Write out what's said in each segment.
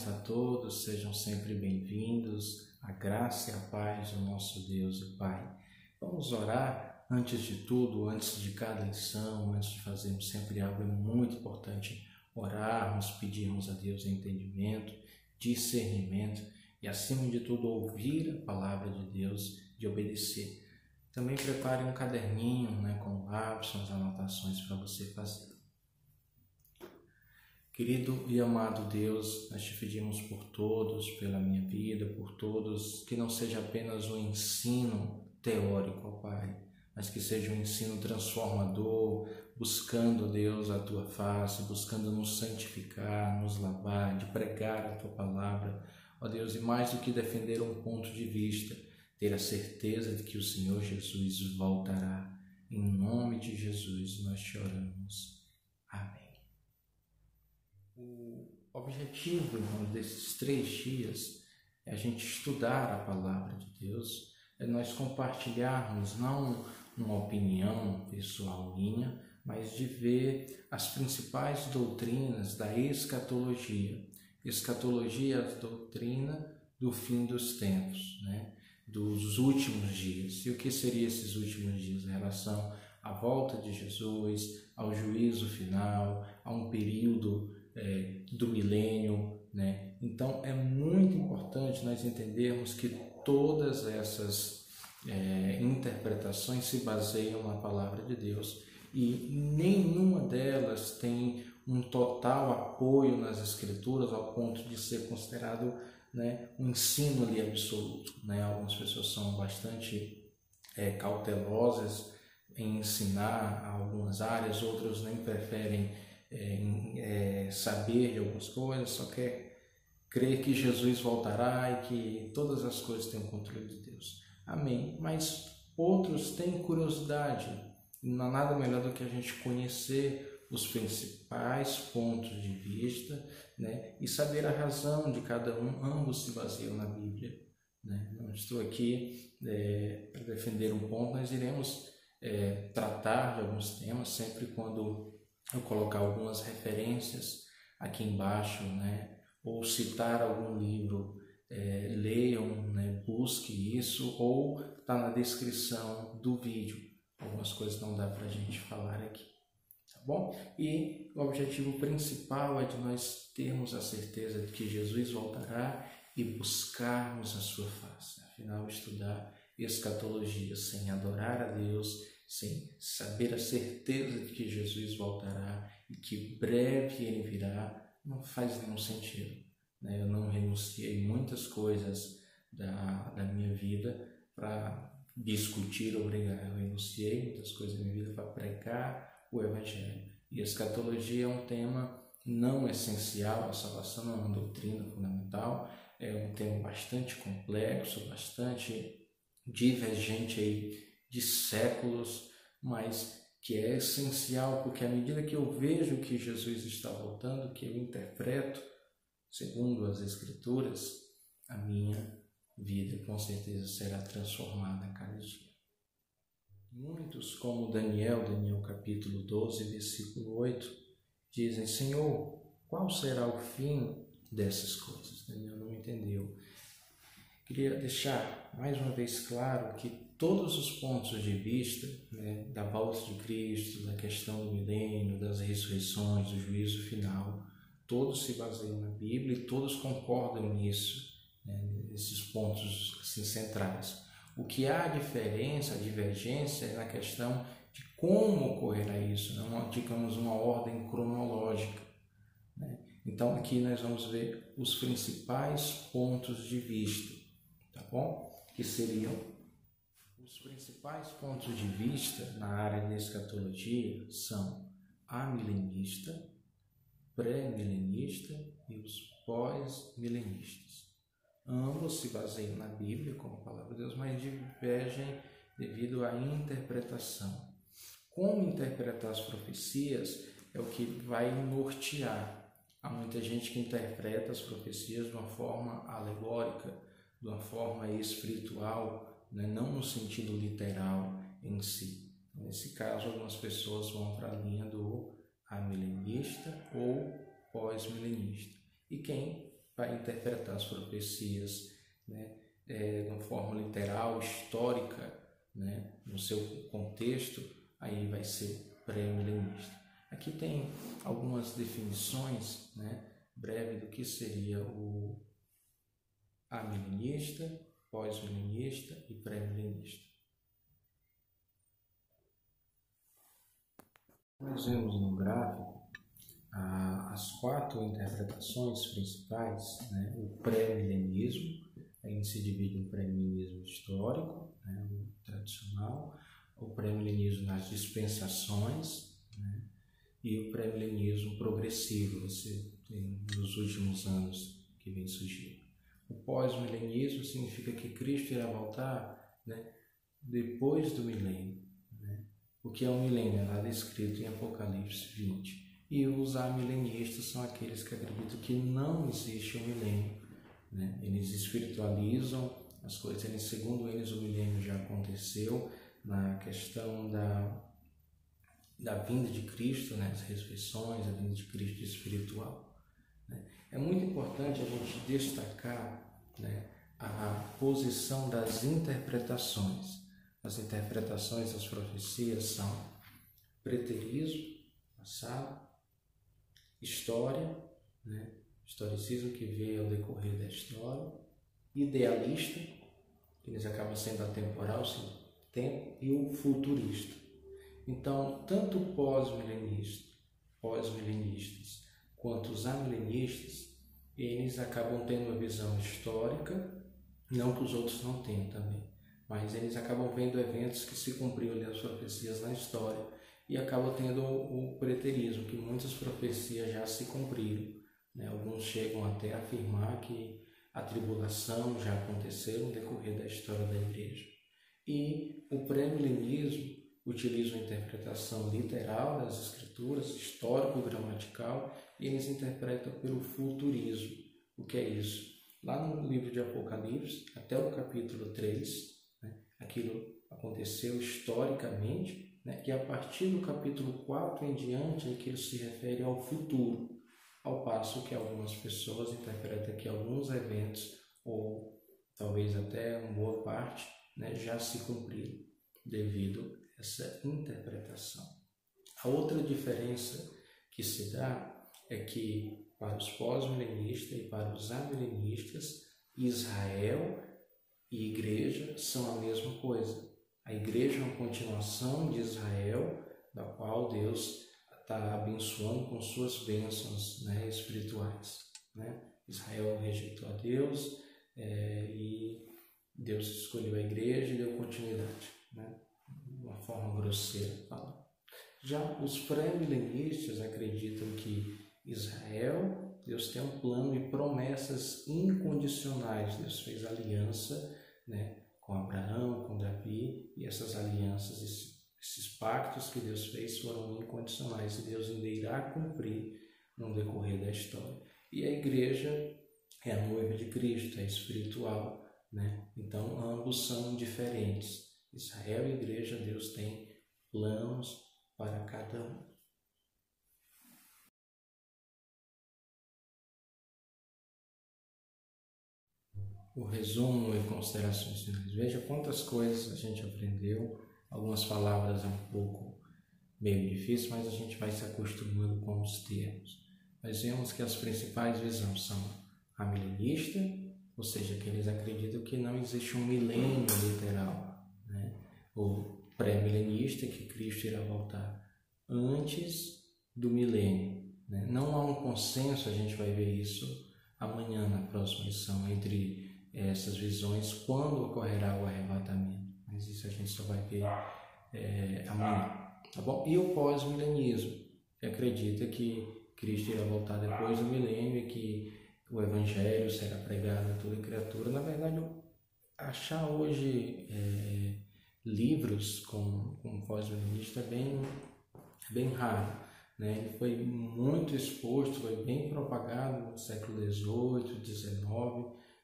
a todos, sejam sempre bem-vindos, a graça e a paz do nosso Deus e Pai. Vamos orar antes de tudo, antes de cada lição, antes de fazermos sempre algo. É muito importante orarmos, pedirmos a Deus entendimento, discernimento e, acima de tudo, ouvir a palavra de Deus e obedecer. Também prepare um caderninho, com lápis, as anotações para você fazer. Querido e amado Deus, nós te pedimos por todos, pela minha vida, por todos, que não seja apenas um ensino teórico, ó Pai, mas que seja um ensino transformador, buscando, Deus, a Tua face, buscando nos santificar, nos lavar, de pregar a Tua palavra, ó Deus, e mais do que defender um ponto de vista, ter a certeza de que o Senhor Jesus voltará. Em nome de Jesus nós te oramos. Amém. O objetivo, irmãos, desses 3 dias é a gente estudar a palavra de Deus, é nós compartilharmos não uma opinião pessoal minha, mas de ver as principais doutrinas da escatologia. Escatologia é a doutrina do fim dos tempos, dos últimos dias. E o que seriam esses últimos dias em relação à volta de Jesus, ao juízo final, a um período do milênio, Então é muito importante nós entendermos que todas essas interpretações se baseiam na palavra de Deus e nenhuma delas tem um total apoio nas Escrituras ao ponto de ser considerado um ensino ali absoluto. Algumas pessoas são bastante cautelosas em ensinar algumas áreas, outros nem preferem saber de algumas coisas, só quer crer que Jesus voltará e que todas as coisas têm o controle de Deus. Amém. Mas outros têm curiosidade. Não há nada melhor do que a gente conhecer os principais pontos de vista, e saber a razão de cada um. Ambos se baseiam na Bíblia. Não estou aqui para defender um ponto, nós iremos tratar de alguns temas sempre quando eu colocar algumas referências aqui embaixo, ou citar algum livro, leiam, busque isso, ou está na descrição do vídeo. Algumas coisas não dá para a gente falar aqui, tá bom? E o objetivo principal é de nós termos a certeza de que Jesus voltará e buscarmos a sua face. Afinal, estudar escatologia sem adorar a Deus, sem saber a certeza de que Jesus voltará e que breve Ele virá, não faz nenhum sentido. Eu não renunciei muitas coisas da minha vida para discutir ou brigar. Eu renunciei muitas coisas da minha vida para pregar o Evangelho. E a escatologia é um tema não essencial, a salvação não é uma doutrina fundamental, é um tema bastante complexo, bastante divergente aí de séculos, mas que é essencial, porque à medida que eu vejo que Jesus está voltando, que eu interpreto segundo as Escrituras, a minha vida com certeza será transformada a cada dia. Muitos, como Daniel capítulo 12, versículo 8, dizem: Senhor, qual será o fim dessas coisas? Daniel não entendeu. Queria deixar mais uma vez claro que todos os pontos de vista da volta de Cristo, da questão do milênio, das ressurreições, do juízo final, todos se baseiam na Bíblia e todos concordam nisso, nesses pontos assim, centrais. O que há diferença, a divergência é na questão de como ocorrerá isso, digamos uma ordem cronológica. Então aqui nós vamos ver os principais pontos de vista, tá bom? Que seriam os principais pontos de vista na área de escatologia são amilenista, pré-milenista e os pós-milenistas. Ambos se baseiam na Bíblia, como a palavra de Deus, mas divergem devido à interpretação. Como interpretar as profecias é o que vai nortear. Há muita gente que interpreta as profecias de uma forma alegórica, de uma forma espiritual, não no sentido literal em si. Nesse caso, algumas pessoas vão para a linha do amilenista ou pós-milenista. E quem para interpretar as profecias, né, de uma forma literal, histórica, né, no seu contexto, aí vai ser pré-milenista. Aqui tem algumas definições, né, breve do que seria o amilenista, pós-milenista e pré-milenista. Nós vemos no gráfico as 4 interpretações principais, né? O pré-milenismo, a gente se divide em pré-milenismo histórico, né? O tradicional, o pré-milenismo nas dispensações, né? E o pré-milenismo progressivo, nos últimos anos que vem surgindo. O pós-milenismo significa que Cristo irá voltar, né, depois do milênio. Né? O que é o milênio? É lá descrito em Apocalipse 20. E os amilenistas são aqueles que acreditam que não existe um milênio. Né? Eles espiritualizam as coisas. Segundo eles, o milênio já aconteceu na questão da vinda de Cristo, né? As ressurreições, a vinda de Cristo espiritual. Né? É muito importante a gente destacar, né, a posição das interpretações. As interpretações das profecias são preterismo, passado, história, né? Historicismo que vê ao decorrer da história, idealista, que eles acabam sendo atemporal, sem tempo, e o futurista. Então, tanto pós-milenistas quanto os amilenistas, eles acabam tendo uma visão histórica, não que os outros não tenham também, mas eles acabam vendo eventos que se cumpriram ali as profecias na história e acabam tendo o preterismo, que muitas profecias já se cumpriram. Né? Alguns chegam até a afirmar que a tribulação já aconteceu no decorrer da história da igreja. E o pré-milenismo utiliza uma interpretação literal das escrituras, histórico-gramatical, e eles interpretam pelo futurismo. O que é isso? Lá no livro de Apocalipse, até o capítulo 3, né, aquilo aconteceu historicamente, né, e a partir do capítulo 4 em diante é que ele se refere ao futuro, ao passo que algumas pessoas interpretam que alguns eventos, ou talvez até uma boa parte, né, já se cumpriram devido a essa interpretação. A outra diferença que se dá é que para os pós-milenistas e para os amilenistas, Israel e igreja são a mesma coisa. A igreja é uma continuação de Israel, da qual Deus está abençoando com suas bênçãos, né, espirituais. Né? Israel rejeitou a Deus e Deus escolheu a igreja e deu continuidade, né? De uma forma grosseira falando. Já os pré-milenistas acreditam que Israel, Deus tem um plano e promessas incondicionais. Deus fez aliança, né, com Abraão, com Davi, e essas alianças, esses pactos que Deus fez foram incondicionais e Deus ainda irá cumprir no decorrer da história. E a igreja é a noiva de Cristo, é espiritual, né? Então ambos são diferentes. Israel e igreja, Deus tem planos para cada um. O resumo e considerações finais. Veja quantas coisas a gente aprendeu. Algumas palavras é um pouco meio difícil, mas a gente vai se acostumando com os termos. Nós vemos que as principais visões são a milenista, ou seja, que eles acreditam que não existe um milênio literal, né? O pré-milenista, que Cristo irá voltar antes do milênio, né? Não há um consenso, a gente vai ver isso amanhã na próxima lição, entre essas visões, quando ocorrerá o arrebatamento, mas isso a gente só vai ver amanhã, tá bom? E o pós-milenismo, que acredita que Cristo irá voltar depois do milênio e que o evangelho será pregado a toda criatura. Na verdade, achar hoje livros com pós-milenista é bem raro, né? Ele foi muito exposto, foi bem propagado no século XVIII, XIX,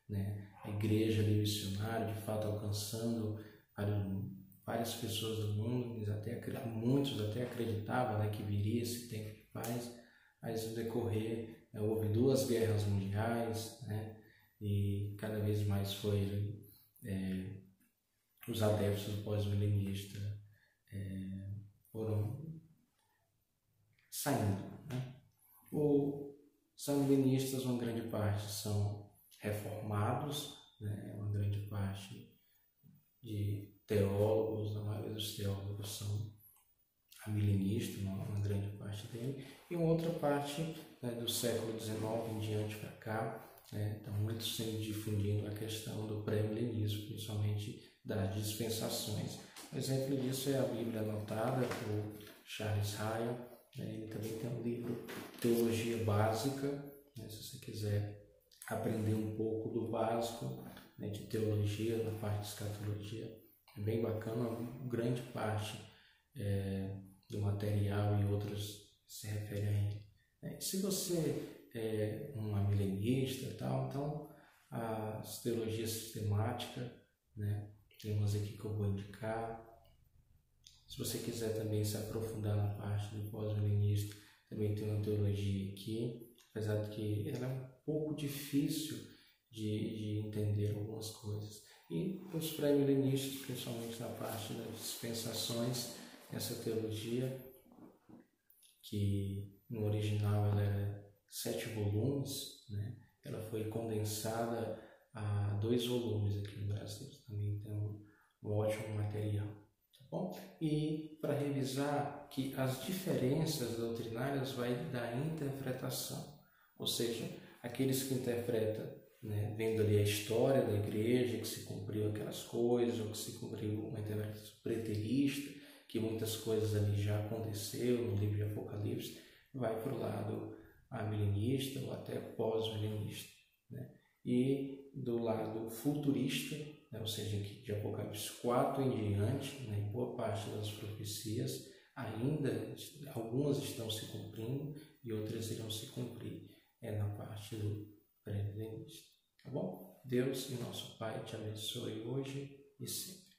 né? A igreja ali missionária, de fato, alcançando várias pessoas do mundo. Muitos até acreditavam, né, que viria esse tempo de paz, mas no decorrer houve 2 guerras mundiais, né? E cada vez mais os adeptos do pós-milenista foram saindo, né? Os milenistas, uma grande parte são reformados, né? Uma grande parte de teólogos, a maioria dos teólogos são amilenistas, uma grande parte dele, e uma outra parte, né, do século XIX em diante para cá, né, está muito sendo difundindo a questão do pré-milenismo, principalmente das dispensações. Um exemplo disso é a Bíblia Anotada, por Charles Ryle, né? Ele também tem um livro Teologia Básica, né, se você quiser aprender um pouco do básico, né, de teologia, na parte de escatologia, é bem bacana, grande parte do material e outros se referem a ele. Se você é um amilenista e tal, então a teologia sistemática, né, tem umas aqui que eu vou indicar. Se você quiser também se aprofundar na parte do pós-milenista, também tem uma teologia aqui, apesar de que ela é um pouco difícil de entender algumas coisas. E os pré-milenistas, principalmente na parte das dispensações, essa teologia, que no original ela era 7 volumes, né? Ela foi condensada a 2 volumes aqui no Brasil. Também tem um ótimo material. Bom, e para revisar que as diferenças doutrinárias vai da interpretação, ou seja, aqueles que interpretam, né, vendo ali a história da igreja, que se cumpriu aquelas coisas, ou que se cumpriu uma interpretação preterista, que muitas coisas ali já aconteceu no livro de Apocalipse, vai para o lado amilenista ou até pós-milenista, né? E do lado futurista, né, ou seja, aqui de Apocalipse 4 em diante, né, boa parte das profecias ainda, algumas estão se cumprindo e outras irão se cumprir, na parte do pré-milenista. Tá bom? Deus e nosso Pai te abençoe hoje e sempre.